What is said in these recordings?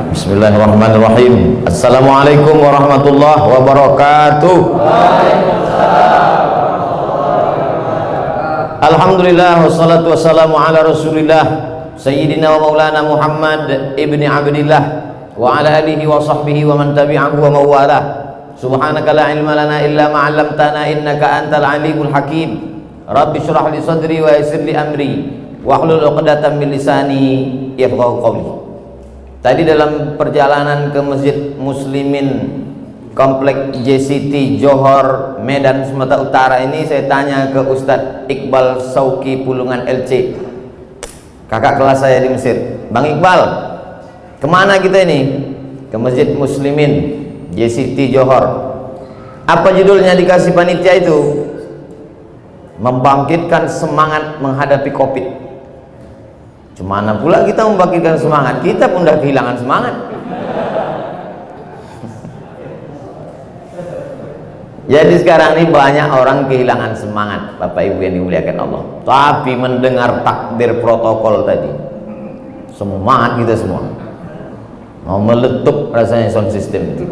Bismillahirrahmanirrahim. Assalamualaikum warahmatullahi wabarakatuh. Alhamdulillah wassalatu wassalamu ala Rasulillah Sayyidina wa Maulana Muhammad ibni Abdillah wa ala alihi wa sahbihi wa man tabi'ahu wa mawalah. Subhanaka la ilma lana illa ma 'allamtana innaka antal alimul hakim. Rabbi shrah li sadri wa yassir li amri wa hlul 'uqdatam min lisani yafqahu qawli. Tadi dalam perjalanan ke Masjid Muslimin Komplek JCT Johor, Medan, Sumatera Utara ini, saya tanya ke Ustadz Iqbal Sauki Pulungan LC, kakak kelas saya di Mesir. Bang Iqbal, kemana kita ini? Ke Masjid Muslimin JCT Johor. Apa judulnya dikasih panitia itu? Membangkitkan semangat menghadapi Covid. Cumana pula kita membangkitkan semangat, kita pun dah kehilangan semangat. Jadi sekarang ini banyak orang kehilangan semangat, Bapak Ibu yang dimuliakan Allah. Tapi mendengar takbir protokol tadi, semangat kita semua. Mau meletup rasanya sound system itu.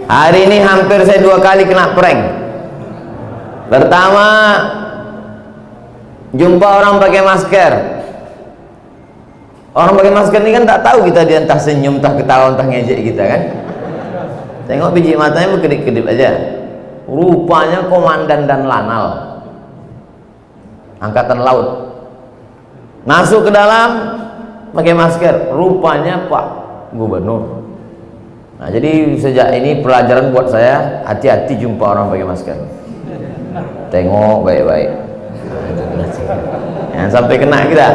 Hari ini hampir saya 2 kali kena prank. Pertama, jumpa orang pakai masker. Orang pakai masker ini kan tak tahu kita, dia entah senyum, entah ketawa, entah ngejek kita kan. Tengok biji matanya berkedip-kedip aja. Rupanya komandan dan lanal Angkatan Laut. Masuk ke dalam pakai masker, rupanya Pak Gubernur. Nah, jadi sejak ini pelajaran buat saya, hati-hati jumpa orang pakai masker. Tengok baik-baik. Jangan sampai kena kita.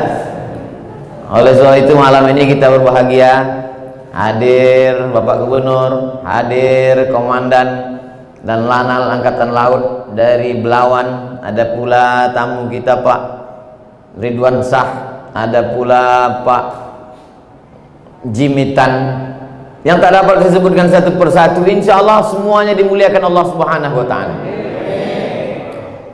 Oleh sebab itu malam ini kita berbahagia, hadir Bapak Gubernur, hadir Komandan dan Lanal Angkatan Laut dari Belawan, ada pula tamu kita Pak Ridwan Shah, ada pula Pak Jimitan, yang tak dapat disebutkan satu persatu. Insya Allah semuanya dimuliakan Allah Subhanahu wa Ta'ala.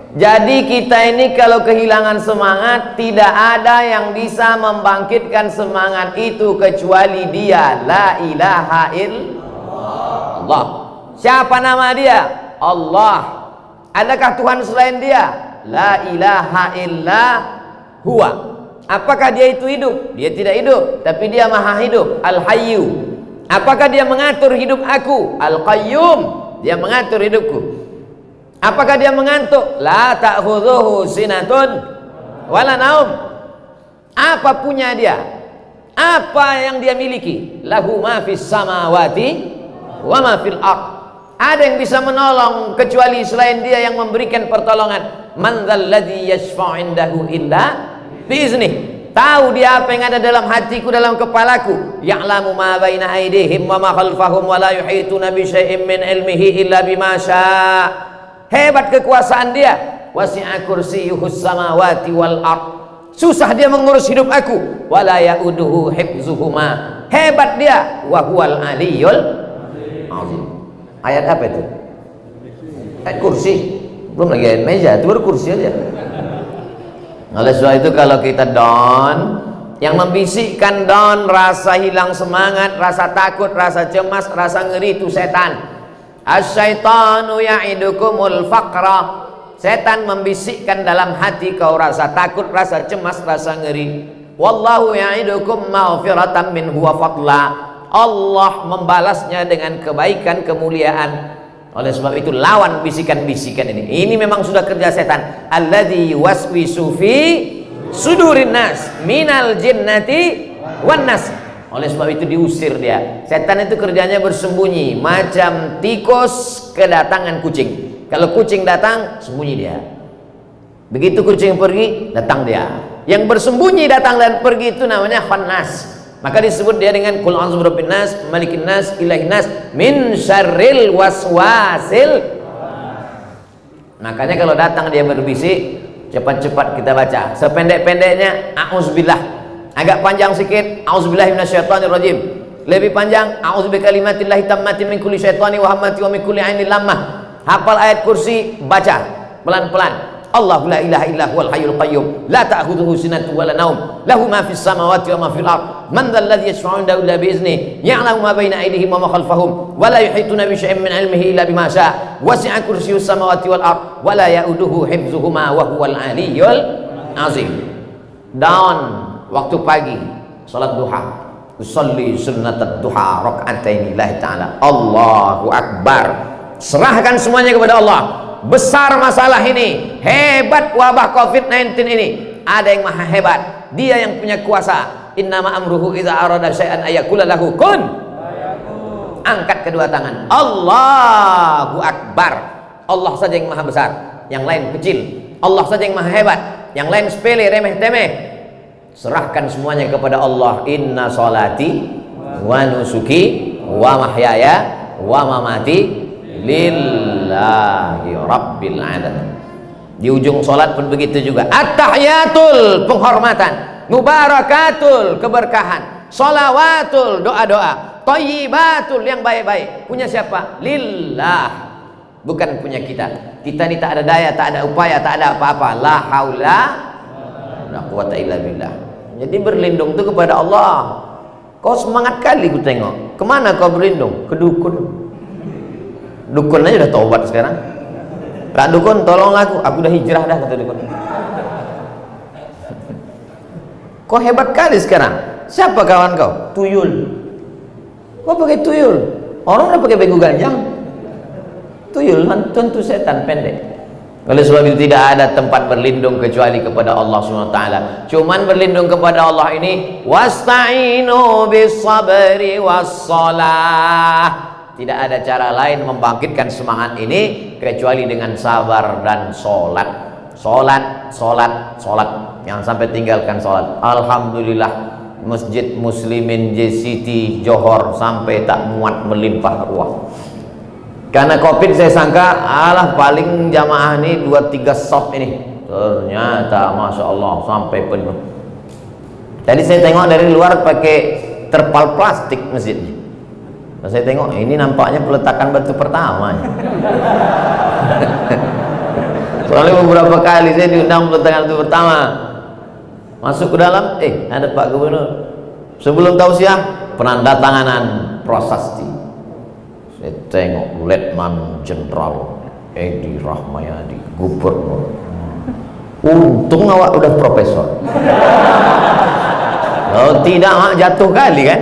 Jadi kita ini kalau kehilangan semangat, tidak ada yang bisa membangkitkan semangat itu kecuali Dia, la ilaha illallah. Siapa nama Dia? Allah. Adakah Tuhan selain Dia? La ilaha illa huwa. Apakah Dia itu hidup? Dia tidak hidup, tapi Dia maha hidup, Al-Hayyu. Apakah Dia mengatur hidup aku? Al-Qayyum. Dia mengatur hidupku. Apakah dia mengantuk? La ta'khudhuhu sinatun wala naum. Apa punya dia? Apa yang dia miliki? Lahu ma fis samawati wa ma fil ard. Ada yang bisa menolong kecuali selain Dia yang memberikan pertolongan. Man dzal ladzi yashfa'u indahu illa biiznih. Tahu Dia apa yang ada dalam hatiku, dalam kepalaku. Ya'lamu ma baina aydihim wa ma khalfahum wa la yuhituna bi syai'in min ilmihi illa bima syaa'. Hebat kekuasaan Dia. Wasi'a kursiyyuhus samawati wal ard. Susah Dia mengurus hidup aku. Wala ya'uduhu hifzuhuma. Hebat Dia. Wa huwal aliyyul azim. Ayat apa itu? Ayat kursi. Belum lagi ayat meja, itu baru kursi aja. Oleh sebab itu kalau kita down, yang membisikkan down, rasa hilang semangat, rasa takut, rasa cemas, rasa ngeri, itu setan. Asyaitanu ya'idukumul faqra. Setan membisikkan dalam hati kau rasa takut, rasa cemas, rasa ngeri. Wallahu ya'idukum maghfiratan minhu wa fadla. Allah membalasnya dengan kebaikan, kemuliaan. Oleh sebab itu lawan bisikan-bisikan ini. Ini memang sudah kerja setan. Alladzi waswisu fi sudurin nas minal jinnati wan nas. Oleh sebab itu diusir dia. Setan itu kerjanya bersembunyi, macam tikus kedatangan kucing. Kalau kucing datang, sembunyi dia. Begitu kucing pergi, datang dia. Yang bersembunyi datang dan pergi itu namanya khannas. Maka disebut dia dengan qul a'udzu birabbin nas, malikin nas, ilahin nas, min syarril waswasil. Makanya kalau datang dia berbisik, cepat-cepat kita baca. Sependek-pendeknya a'udzubillah. Agak panjang sikit, a'udzubillahi minasyaitonirrajim. Lebih panjang, a'udzubikalimatillahi tammati min kulli syaitani wa hammati wa min kulli ainin lammah. Hafal ayat kursi, baca pelan-pelan. Allahu la ilaha illa huwal hayyul qayyum la ta'khudhuhu sinatun wa la naum lahu ma fis samawati wa ma fil ard man dhal ladzi yashfa'u 'indahu illa bi idznihi ya'lamu ma baina aydihim wa ma khalfahum wa la yuhituna bi shay'in min 'ilmihi illa bima sha'a wasi'a kursiyyus samawati wal ard wa la ya'uduhu hifdzuhuma wa huwal 'aliyyul 'azim. Daun waktu pagi salat duha, usolli sunnatat duha raka'atain lillahi ta'ala. Allahu akbar, serahkan semuanya kepada Allah. Besar masalah ini, hebat wabah COVID-19 ini. Ada yang maha hebat, dia yang punya kuasa. Innama amruhu idza arada syai'an ayaqula lahu kun. Angkat kedua tangan, Allahu akbar. Allah saja yang maha besar, yang lain kecil. Allah saja yang maha hebat, yang lain sepele, remeh-temeh. Serahkan semuanya kepada Allah. Inna sholati wa nusuki wa mahyaya wa mamati lillahi rabbil alamin. Di ujung sholat pun begitu juga. At-tahiyatul, penghormatan, mubarakatul, keberkahan, sholawatul, doa-doa, thayyibatul, yang baik-baik. Punya siapa? Lillah, bukan punya kita. Kita ini tak ada daya, tak ada upaya, tak ada apa-apa. La haula la quwata illa billah. Jadi berlindung itu kepada Allah. Kau semangat kali ku tengok. Kemana kau berlindung? Ke dukun. Dukun aja udah taubat sekarang. Kak dukun, tolong aku udah hijrah dah, kata dukun. Kau hebat kali sekarang. Siapa kawan kau? Tuyul. Kau pakai tuyul? Orang udah pakai begu ganjang. Tuyul tentu setan pendek. Oleh sebab itu tidak ada tempat berlindung kecuali kepada Allah SWT. Cuman berlindung kepada Allah ini, wasta'inu bis sabri was salah. Tidak ada cara lain membangkitkan semangat ini kecuali dengan sabar dan sholat. Sholat, sholat, sholat. Jangan sampai tinggalkan sholat. Alhamdulillah, Masjid Muslimin JCT Johor sampai tak muat melimpah ruah. Karena COVID saya sangka alah paling jamaah ini 2-3 sop ini. Ternyata Masya Allah sampai penuh. Tadi saya tengok dari luar pakai terpal plastik masjidnya. Saya tengok ini nampaknya peletakan batu pertama. Soalnya beberapa kali saya diundang peletakan batu pertama. Masuk ke dalam, ada Pak Gubernur. Sebelum tausiah, penandatanganan prasasti. Saya tengok Letnan Jenderal Edi Rahmayadi, Gubernur. Untung awak udah profesor. Kalau tidak mak jatuh kali kan.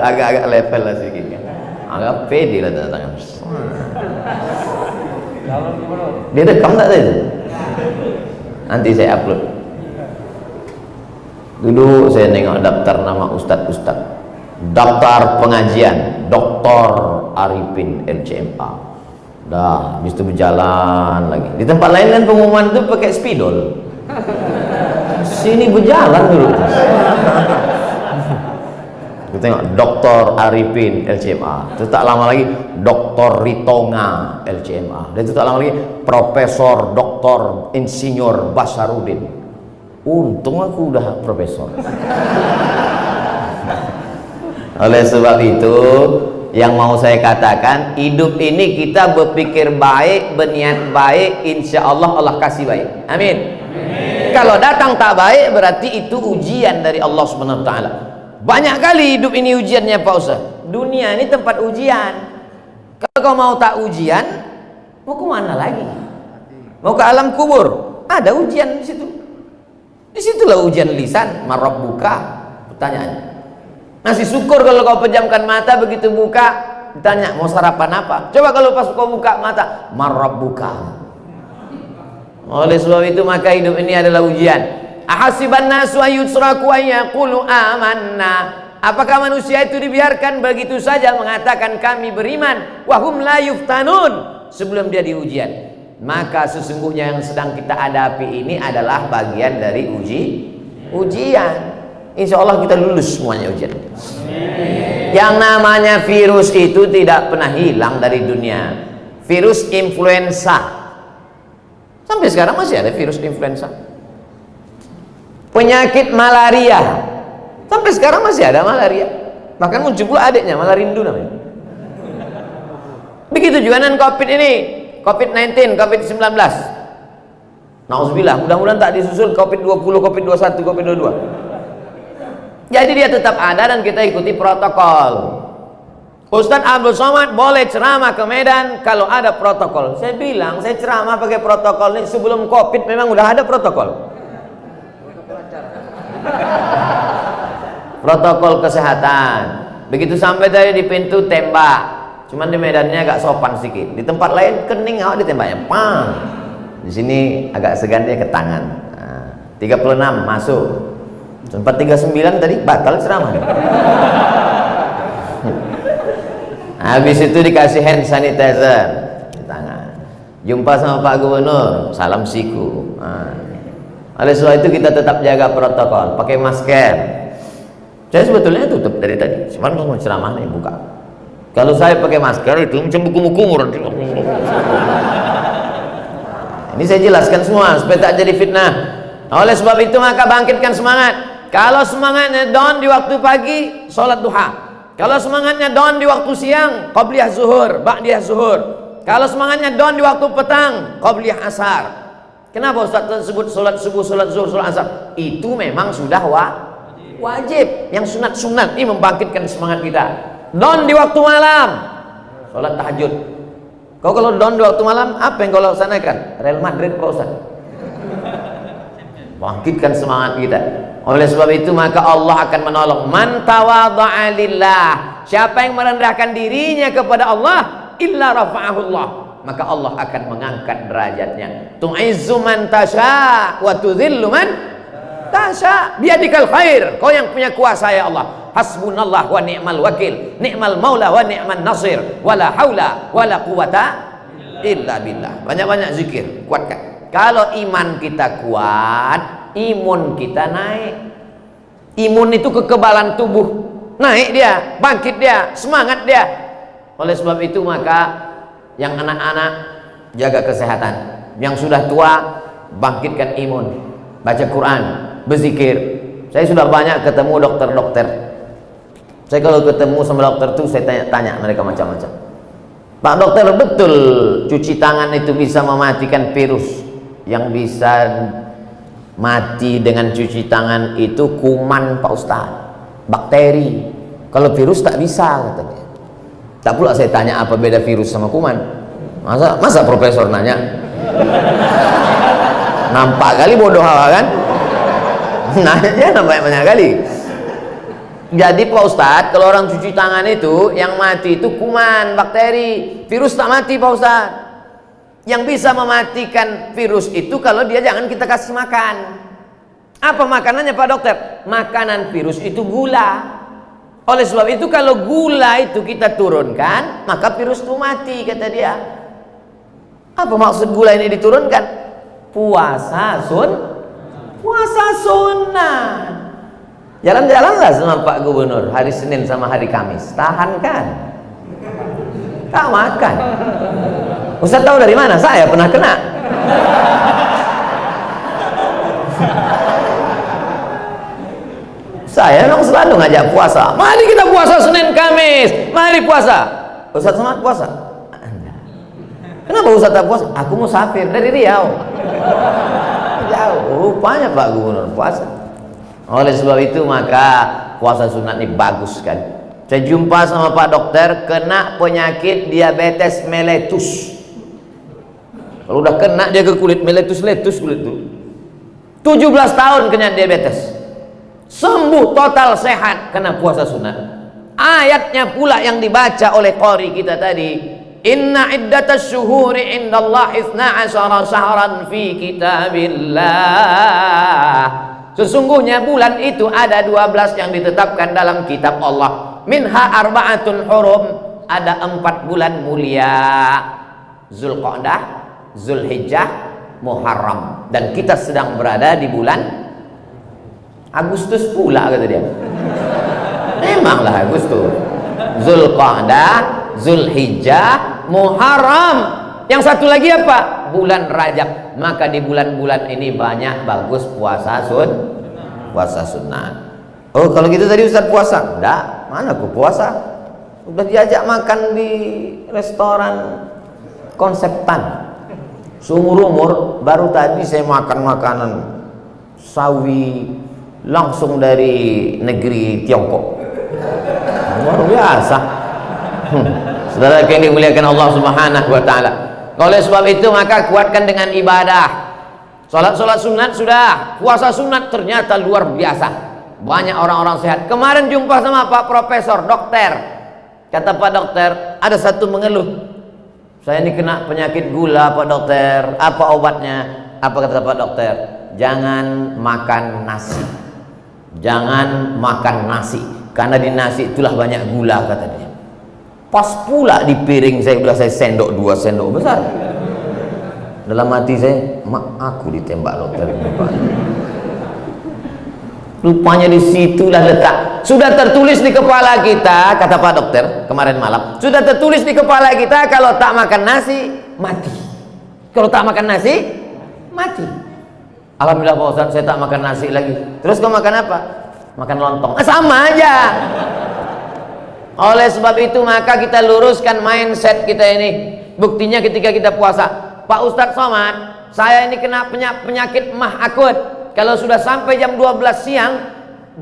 Agak level lah sedikit kan. Agak pede lah tanda tangan. Dia rekam tak tadi? Nanti saya upload. Dulu saya nengok daftar nama ustad-ustad. Daftar pengajian Dr. Arifin LCMA. Dah, habis itu berjalan lagi. Di tempat lain kan pengumuman itu pakai spidol. Sini berjalan dulu. Kita tengok Dr. Arifin LCMA. Itu tak lama lagi Dr. Ritonga LCMA. Dan itu tak lama lagi Profesor Dr. Insinyur Basarudin. Untung aku udah profesor. Oleh sebab itu, yang mau saya katakan, hidup ini kita berpikir baik, berniat baik, insya Allah Allah kasih baik. Amin. Kalau datang tak baik, berarti itu ujian dari Allah Subhanahu Wa Taala. Banyak kali hidup ini ujiannya Pak Ustaz. Dunia ini tempat ujian. Kalau kau mau tak ujian, mau ke mana lagi? Mau ke alam kubur? Ada ujian di situ. Di situlah ujian lisan. Marabbuka? Pertanyaannya. Masih syukur kalau kau pejamkan mata, begitu buka ditanya mau sarapan apa. Coba kalau pas kau buka mata, marabbuka. Oleh sebab itu maka hidup ini adalah ujian. Ahasiban nasu ayyutraku ayyaqulu amanna. Apakah manusia itu dibiarkan begitu saja mengatakan kami beriman, wahum la yuftanun, sebelum dia diujian? Maka sesungguhnya yang sedang kita hadapi ini adalah bagian dari ujian. Insya Allah kita lulus semuanya ujian. Yang namanya virus itu tidak pernah hilang dari dunia. Virus influenza, sampai sekarang masih ada virus influenza. Penyakit malaria, sampai sekarang masih ada malaria. Bahkan muncul pula adiknya, Malarindu namanya. Begitu juga dengan COVID ini. COVID-19, COVID-19. Nauzubillah, mudah-mudahan tak disusul COVID-20, COVID-21, COVID-22. Jadi dia tetap ada dan kita ikuti protokol. Ustadz Abdul Somad boleh ceramah ke Medan kalau ada protokol. Saya bilang, saya ceramah pakai protokol ini sebelum COVID memang udah ada protokol. Protokol kesehatan. Begitu sampai tadi di pintu tembak. Cuman di Medannya agak sopan sedikit. Di tempat lain kening awak ditembaknya. Pang. Di sini agak segan dia ke tangan. Nah, 36 masuk. Sempat 39 tadi batal ceramah. Habis itu dikasih hand sanitizer di tangan. Jumpa sama Pak Gubernur, salam siku. Nah, oleh sebab itu kita tetap jaga protokol, pakai masker. Saya sebetulnya tutup dari tadi, cuman mau ceramah nih buka. Kalau saya pakai masker itu macam buku-buku. Ini saya jelaskan semua supaya tak jadi fitnah. Oleh sebab itu maka bangkitkan semangat. Kalau semangatnya down di waktu pagi, sholat duha. Kalau semangatnya down di waktu siang, qabliyah zuhur, ba'diyah zuhur. Kalau semangatnya down di waktu petang, qabliyah asar. Kenapa Ustaz tersebut sholat subuh, sholat zuhur, sholat asar? Itu memang sudah wajib. Yang sunat-sunat ini membangkitkan semangat kita. Down di waktu malam, sholat tahajud. Kau kalau down di waktu malam, apa yang kau laksanakan? Real Madrid Pak Ustaz. Bangkitkan semangat kita. Oleh sebab itu maka Allah akan menolong man tawadha'a lillah. Siapa yang merendahkan dirinya kepada Allah, illa rafa'ahullah, maka Allah akan mengangkat derajatnya. Tu'izzu man tasha wa tudhillu man tasha biadikal khair. Kau yang punya kuasa ya Allah. Hasbunallah wa ni'mal wakil, ni'mal maula wa ni'man nasir, wala haula wala quwata illa billah. Banyak-banyak zikir, kuatkan. Kalau iman kita kuat, imun kita naik. Imun itu kekebalan tubuh, naik dia, bangkit dia, semangat dia. Oleh sebab itu maka yang anak-anak jaga kesehatan, yang sudah tua bangkitkan imun, baca Quran, berzikir. Saya sudah banyak ketemu dokter-dokter. Saya kalau ketemu sama dokter itu saya tanya-tanya mereka macam-macam. Pak dokter, betul cuci tangan itu bisa mematikan virus? Yang bisa mati dengan cuci tangan itu kuman Pak Ustaz, bakteri. Kalau virus tak bisa katanya. Tak pula saya tanya apa beda virus sama kuman. Masa profesor nanya? Nampak kali bodoh kan? Nanya banyak kali. Jadi Pak Ustaz, kalau orang cuci tangan itu yang mati itu kuman, bakteri. Virus tak mati Pak Ustaz. Yang bisa mematikan virus itu kalau dia jangan kita kasih makan. Apa makanannya Pak Dokter? Makanan virus itu gula. Oleh sebab itu kalau gula itu kita turunkan, maka virus itu mati kata dia. Apa maksud gula ini diturunkan? Puasa sunnah. Jalan-jalanlah sama Pak Gubernur hari Senin sama hari Kamis. Tahan kan? Tak makan. Ustaz tahu dari mana? Saya pernah kena. Saya memang selalu ngajak puasa. Mari kita puasa Senin Kamis. Mari puasa. Ustaz semangat puasa? Kenapa Ustaz tak puasa? Aku musafir dari Riau. Jauh. Rupanya Pak Gubernur puasa. Oleh sebab itu maka puasa sunat ini bagus kan. Saya jumpa sama Pak Dokter kena penyakit diabetes mellitus. Kalau udah kena dia ke kulit meletus kulit itu. 17 tahun kena diabetes. Sembuh total sehat karena puasa sunat. Ayatnya pula yang dibaca oleh qari kita tadi. Inna iddatas syuhuri indallahi 12 syahran fi kitabillah. Sesungguhnya bulan itu ada 12 yang ditetapkan dalam kitab Allah. Minha arba'atun hurum, ada 4 bulan mulia. Zulqa'dah, Zulhijjah, Muharram, dan kita sedang berada di bulan Agustus pula kata dia. Memanglah Agustus. Zulqa'dah, Zulhijjah, Muharram. Yang satu lagi apa? Bulan Rajab. Maka di bulan-bulan ini banyak bagus puasa sunat. Oh kalau gitu tadi Ustaz puasa? Enggak, mana aku puasa? Udah diajak makan di restoran konseptan. Seumur umur baru tadi saya makan makanan sawi langsung dari negeri Tiongkok. Luar biasa. Saudara yang dimuliakan Allah Subhanahu wa taala. Oleh sebab itu maka kuatkan dengan ibadah. Salat sunat sudah, puasa sunat ternyata luar biasa. Banyak orang-orang sehat. Kemarin jumpa sama Pak Profesor, dokter. Kata Pak dokter, ada satu mengeluh. Saya ini kena penyakit gula Pak dokter. Apa obatnya? Apa kata Pak dokter? Jangan makan nasi. Jangan makan nasi. Karena di nasi itulah banyak gula kata dia. Pas pula di piring saya udah saya sendok 2 sendok besar. Dalam hati saya, mak aku ditembak dokter. Rupanya di situlah letak. Sudah tertulis di kepala kita, kata Pak dokter kemarin malam. Sudah tertulis di kepala kita kalau tak makan nasi mati. Kalau tak makan nasi mati. Alhamdulillah Pak Ustaz, saya tak makan nasi lagi. Terus kau makan apa? Makan lontong. Sama aja. Oleh sebab itu maka kita luruskan mindset kita ini. Buktinya ketika kita puasa, Pak Ustadz Somad, saya ini kena penyakit mah akut. Kalau sudah sampai jam 12 siang,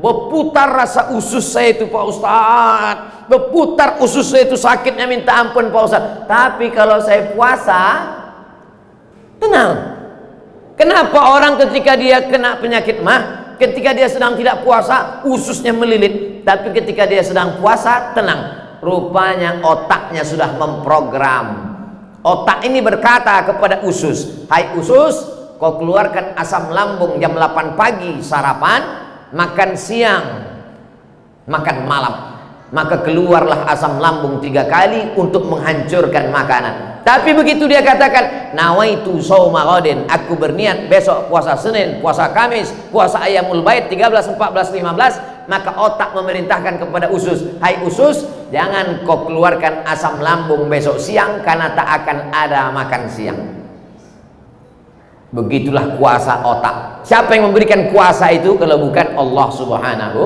berputar rasa usus saya itu Pak Ustadz. Berputar usus saya itu sakitnya minta ampun Pak Ustadz. Tapi kalau saya puasa, tenang. Kenapa orang ketika dia kena penyakit mah, ketika dia sedang tidak puasa, ususnya melilit. Tapi ketika dia sedang puasa, tenang. Rupanya otaknya sudah memprogram. Otak ini berkata kepada usus, hai usus, kau keluarkan asam lambung jam 8 pagi sarapan, makan siang, makan malam. Maka keluarlah asam lambung 3 kali untuk menghancurkan makanan. Tapi begitu dia katakan, nawaitu shauma ghadin, aku berniat besok puasa Senin, puasa Kamis, puasa Ayyamul Bait 13, 14, 15, maka otak memerintahkan kepada usus, hai usus, jangan kau keluarkan asam lambung besok siang karena tak akan ada makan siang. Begitulah kuasa otak. Siapa yang memberikan kuasa itu kalau bukan Allah Subhanahu.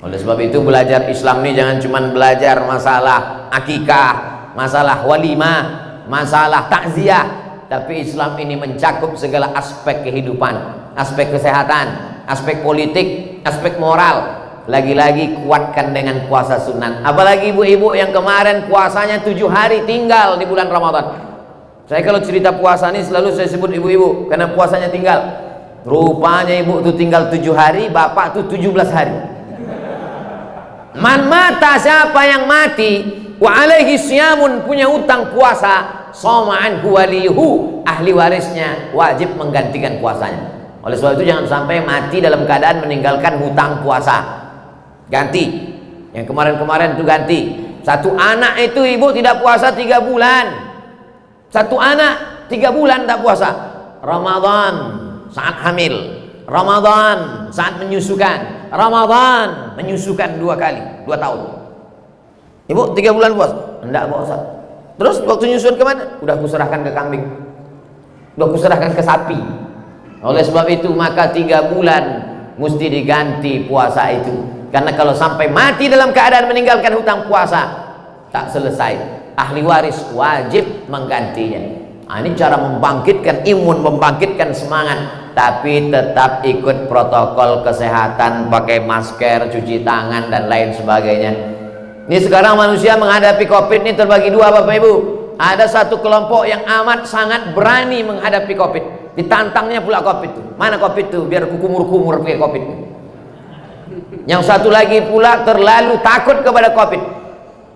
Oleh sebab itu belajar Islam ini jangan cuma belajar masalah akikah, masalah walimah, masalah takziah, tapi Islam ini mencakup segala aspek kehidupan, aspek kesehatan, aspek politik, aspek moral. Lagi-lagi kuatkan dengan puasa sunat. Apalagi ibu-ibu yang kemarin puasanya 7 hari tinggal di bulan Ramadan. Saya kalau cerita puasa ini selalu saya sebut ibu-ibu karena puasanya tinggal. Rupanya ibu itu tinggal 7 hari, bapak itu 17 hari. Man mata, siapa yang mati, wa alaihi siyamun, punya utang puasa, soma'an huwalihu, ahli warisnya wajib menggantikan puasanya. Oleh sebab itu jangan sampai mati dalam keadaan meninggalkan hutang puasa. Ganti. Yang kemarin-kemarin itu ganti. Satu anak itu ibu tidak puasa 3 bulan. Satu anak 3 bulan tak puasa. Ramadan saat hamil, Ramadan saat menyusukan, Ramadan menyusukan 2 kali, 2 tahun. Ibu 3 bulan puasa? Enggak puasa. Terus waktu nyusun kemana? Udah kuserahkan ke kambing, udah kuserahkan ke sapi. Oleh sebab itu maka 3 bulan mesti diganti puasa itu. Karena kalau sampai mati dalam keadaan meninggalkan hutang puasa, tak selesai. Ahli waris wajib menggantinya. Nah, ini cara membangkitkan imun, membangkitkan semangat, tapi tetap ikut protokol kesehatan, pakai masker, cuci tangan dan lain sebagainya. Ini sekarang manusia menghadapi COVID ini terbagi 2 Bapak Ibu. Ada satu kelompok yang amat sangat berani menghadapi COVID. Ditantangnya pula COVID itu. Mana COVID itu? Biar kumur-kumur pakai COVID. Yang satu lagi pula terlalu takut kepada COVID.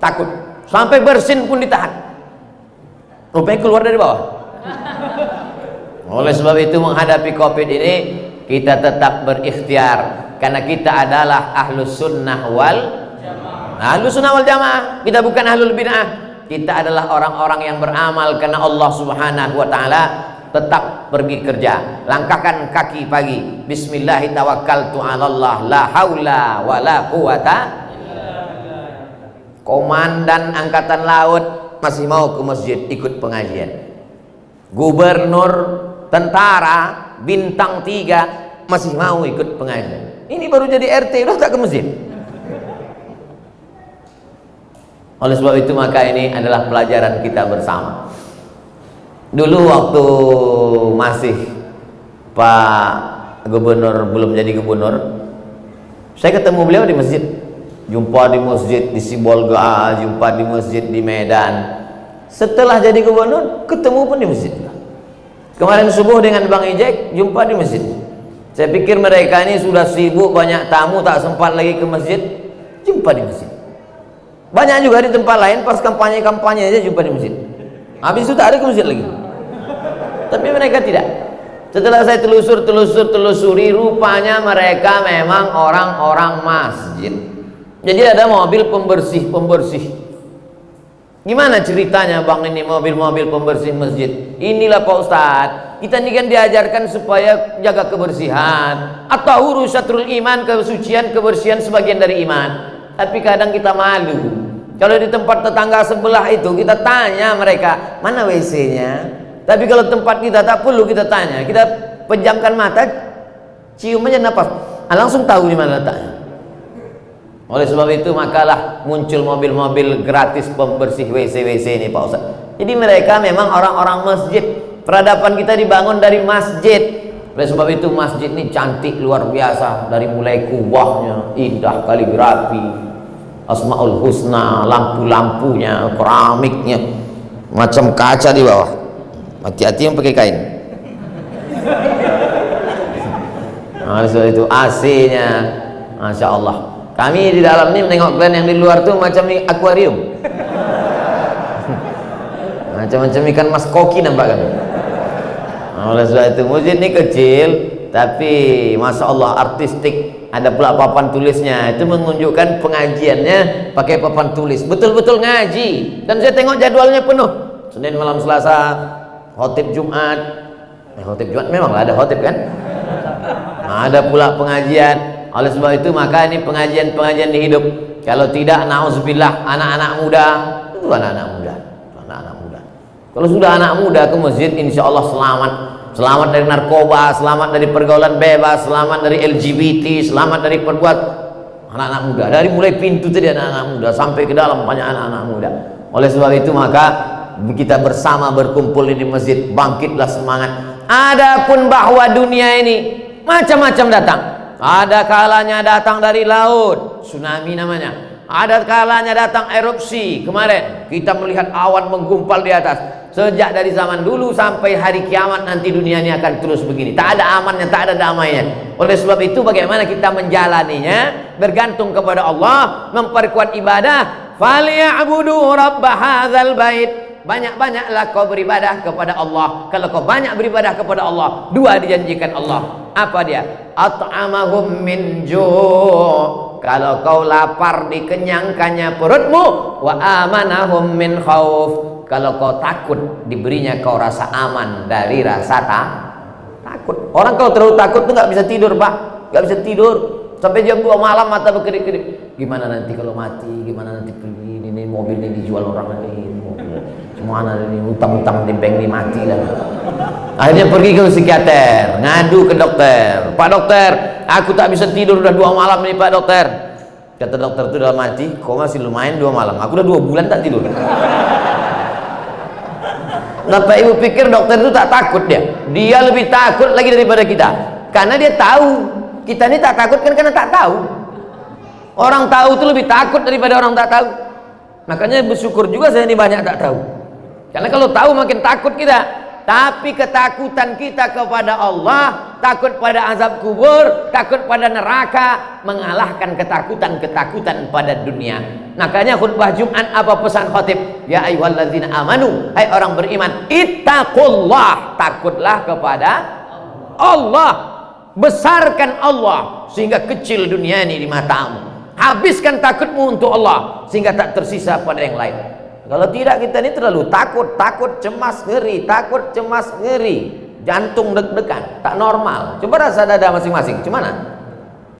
Takut. Sampai bersin pun ditahan. Rupanya keluar dari bawah. Oleh sebab itu menghadapi COVID ini kita tetap berikhtiar, karena kita adalah ahlus sunnah wal jamaah. Ahlus sunnah wal jamaah. Kita bukan ahlul bid'ah. Kita adalah orang-orang yang beramal karena Allah Subhanahu wa taala. Tetap pergi kerja, langkahkan kaki pagi, bismillahi tawakkaltu 'alallah, la haula wala quwata. Komandan angkatan laut masih mau ke masjid ikut pengajian. Gubernur, tentara, bintang 3 masih mau ikut pengajian. Ini baru jadi RT udah tak ke masjid. Oleh sebab itu maka ini adalah pelajaran kita bersama. Dulu waktu masih Pak Gubernur belum jadi gubernur, saya ketemu beliau di masjid. Jumpa di masjid di Sibolga, jumpa di masjid di Medan. Setelah jadi gubernur, ketemu pun di masjid. Kemarin subuh dengan Bang Ijek, jumpa di masjid. Saya pikir mereka ini sudah sibuk, banyak tamu, tak sempat lagi ke masjid. Jumpa di masjid. Banyak juga di tempat lain, pas kampanye-kampanye aja jumpa di masjid. Habis itu tak ada ke masjid lagi. Tapi mereka tidak. Setelah saya telusuri, rupanya mereka memang orang-orang masjid. Jadi ada mobil pembersih. Gimana ceritanya bang ini mobil-mobil pembersih masjid? Inilah Pak Ustadz, kita ini kan diajarkan supaya jaga kebersihan. At-tahuru syatrul iman, kesucian, kebersihan sebagian dari iman. Tapi kadang kita malu. Kalau di tempat tetangga sebelah itu kita tanya mereka, mana WC-nya? Tapi kalau tempat kita tak perlu kita tanya. Kita pejamkan mata, cium aja nafas, langsung tahu di mana letaknya. Oleh sebab itu makalah muncul mobil-mobil gratis pembersih WC-WC ini Pak Ustaz. Jadi mereka memang orang-orang masjid. Peradaban kita dibangun dari masjid. Oleh sebab itu masjid ini cantik luar biasa. Dari mulai kubahnya, indah kaligrafi, Asmaul Husna, lampu-lampunya, keramiknya, macam kaca di bawah. Hati-hati yang pakai kain. Oleh sebab itu AC-nya, Masya Allah. Kami di dalam ini menengok kalian yang di luar tuh macam akuarium. Macam-macam ikan mas koki nampak kami. Oleh sebab itu masjid ini kecil tapi Masya Allah artistik. Ada pula papan tulisnya. Itu menunjukkan pengajiannya pakai papan tulis. Betul-betul ngaji. Dan saya tengok jadwalnya penuh. Senin malam Selasa, khotib Jumat. Khotib Jumat memanglah ada khotib kan? Nah, ada pula pengajian. Oleh sebab itu maka ini pengajian-pengajian di hidup. Kalau tidak, na'udzubillah, anak-anak muda itu anak-anak muda. Kalau sudah anak muda ke masjid, insya Allah selamat dari narkoba, selamat dari pergaulan bebas, selamat dari LGBT, selamat dari perbuat anak-anak muda. Dari mulai pintu tadi anak-anak muda sampai ke dalam banyak anak-anak muda. Oleh sebab itu maka kita bersama berkumpul di masjid, bangkitlah semangat. Adapun bahwa dunia ini macam-macam datang. Ada kalanya datang dari laut, tsunami namanya. Ada kalanya datang erupsi. Kemarin kita melihat awan menggumpal di atas. Sejak dari zaman dulu sampai hari kiamat nanti dunia ini akan terus begini. Tak ada amannya, tak ada damainya. Oleh sebab itu bagaimana kita menjalaninya bergantung kepada Allah, memperkuat ibadah. Falyabudu rabb hadzal bait. Banyak-banyaklah kau beribadah kepada Allah. Kalau kau banyak beribadah kepada Allah, dua dijanjikan Allah. Apa dia? At'amahum min ju'. Kalau kau lapar dikenyangkannya perutmu. Wa amanahum min khauf. Kalau kau takut diberinya kau rasa aman dari rasa takut. Orang kalau terlalu takut tuh nggak bisa tidur Pak. Nggak bisa tidur sampai jam 2 malam mata berkedip-kedip. Gimana nanti kalau mati? Gimana nanti pergi? Ini mobil ini dijual orang lain. Mana ini utang-utang di bank ini mati lah. Akhirnya pergi ke psikiater, ngadu ke dokter. Pak dokter, aku tak bisa tidur udah 2 malam ini Pak dokter. Kata dokter itu udah mati, kok masih lumayan 2 malam. Aku udah 2 bulan tak tidur. Kenapa ibu pikir dokter itu tak takut dia? Dia lebih takut lagi daripada kita. Karena dia tahu. Kita ini tak takut kan karena tak tahu. Orang tahu itu lebih takut daripada orang tak tahu. Makanya bersyukur juga saya ini banyak tak tahu. Karena kalau tahu makin takut kita. Tapi ketakutan kita kepada Allah, takut pada azab kubur, takut pada neraka, mengalahkan ketakutan-ketakutan pada dunia. Makanya khutbah Jumat apa pesan khatib? Ya ayyuhalladzina amanu, hai orang beriman, ittaqullah, takutlah kepada Allah. Besarkan Allah sehingga kecil dunia ini di matamu. Habiskan takutmu untuk Allah sehingga tak tersisa pada yang lain. Kalau tidak kita ini terlalu takut, cemas, ngeri, takut, cemas, ngeri, jantung deg-degan, tak normal. Coba rasa dada masing-masing, gimana?